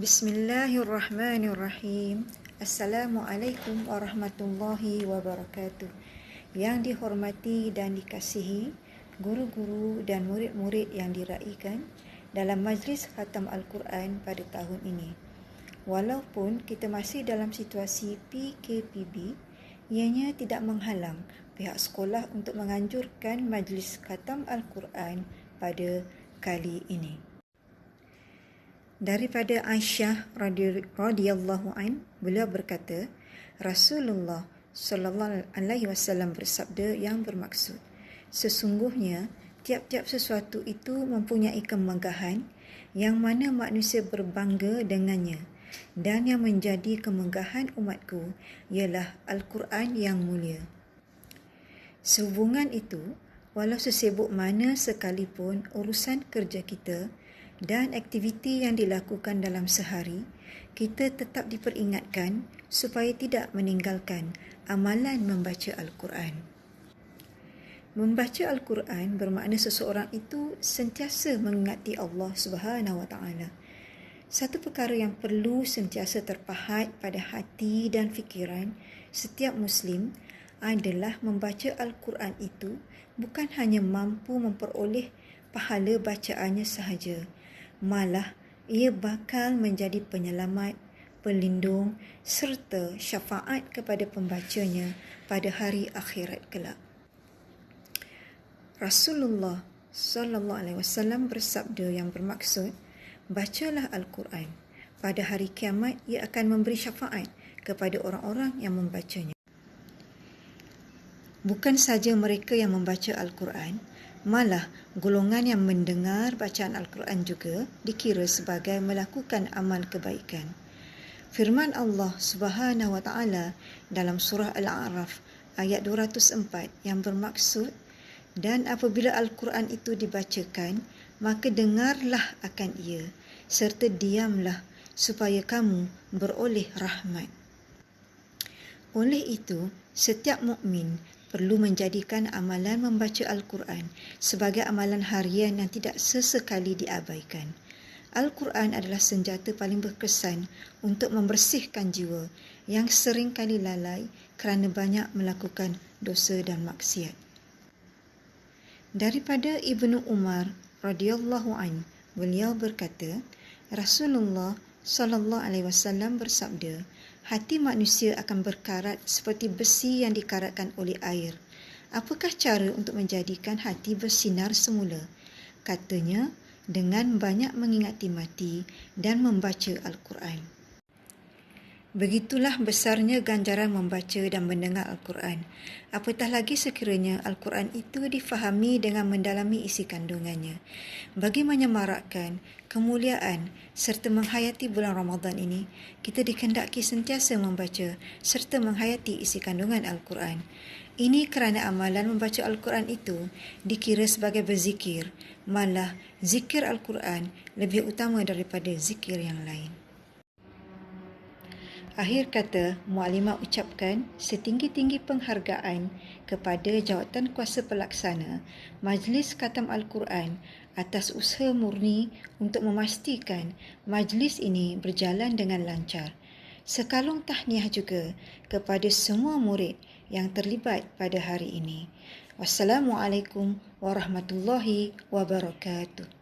Bismillahirrahmanirrahim. Assalamualaikum warahmatullahi wabarakatuh. Yang dihormati dan dikasihi guru-guru dan murid-murid yang diraikan dalam majlis khatam Al-Quran pada tahun ini. Walaupun kita masih dalam situasi PKPB, ianya tidak menghalang pihak sekolah untuk menganjurkan majlis khatam Al-Quran pada kali ini. Daripada Aisyah radhiyallahu an, beliau berkata, Rasulullah sallallahu alaihi wasallam bersabda yang bermaksud, sesungguhnya tiap-tiap sesuatu itu mempunyai kemegahan yang mana manusia berbangga dengannya, dan yang menjadi kemegahan umatku ialah Al-Quran yang mulia. Sehubungan itu, walau sesibuk mana sekalipun urusan kerja kita dan aktiviti yang dilakukan dalam sehari, kita tetap diperingatkan supaya tidak meninggalkan amalan membaca Al-Quran. Membaca Al-Quran bermakna seseorang itu sentiasa mengingati Allah Subhanahu Wa Taala. Satu perkara yang perlu sentiasa terpahat pada hati dan fikiran setiap Muslim adalah membaca Al-Quran itu bukan hanya mampu memperoleh pahala bacaannya sahaja, malah ia bakal menjadi penyelamat, pelindung serta syafaat kepada pembacanya pada hari akhirat kelak. Rasulullah sallallahu alaihi wasallam bersabda yang bermaksud, bacalah Al-Quran. Pada hari kiamat ia akan memberi syafaat kepada orang-orang yang membacanya. Bukan saja mereka yang membaca Al-Quran, malah golongan yang mendengar bacaan Al-Quran juga dikira sebagai melakukan amal kebaikan. Firman Allah Subhanahu Wa Taala dalam surah Al-A'raf ayat 204 yang bermaksud, dan apabila Al-Quran itu dibacakan, maka dengarlah akan ia, serta diamlah supaya kamu beroleh rahmat. Oleh itu, setiap mukmin perlu menjadikan amalan membaca Al-Quran sebagai amalan harian yang tidak sesekali diabaikan. Al-Quran adalah senjata paling berkesan untuk membersihkan jiwa yang sering kali lalai kerana banyak melakukan dosa dan maksiat. Daripada Ibnu Umar radhiyallahu an, beliau berkata, Rasulullah sallallahu alaihi wasallam bersabda, hati manusia akan berkarat seperti besi yang dikaratkan oleh air. Apakah cara untuk menjadikan hati bersinar semula? Katanya, dengan banyak mengingati mati dan membaca Al-Quran. Begitulah besarnya ganjaran membaca dan mendengar Al-Quran. Apatah lagi sekiranya Al-Quran itu difahami dengan mendalami isi kandungannya. Bagi menyemarakkan kemuliaan serta menghayati bulan Ramadan ini, kita dikehendaki sentiasa membaca serta menghayati isi kandungan Al-Quran. Ini kerana amalan membaca Al-Quran itu dikira sebagai berzikir, malah zikir Al-Quran lebih utama daripada zikir yang lain. Akhir kata, Muallimah ucapkan setinggi-tinggi penghargaan kepada Jawatan Kuasa Pelaksana Majlis Khatam Al-Quran atas usaha murni untuk memastikan majlis ini berjalan dengan lancar. Sekalung tahniah juga kepada semua murid yang terlibat pada hari ini. Wassalamualaikum warahmatullahi wabarakatuh.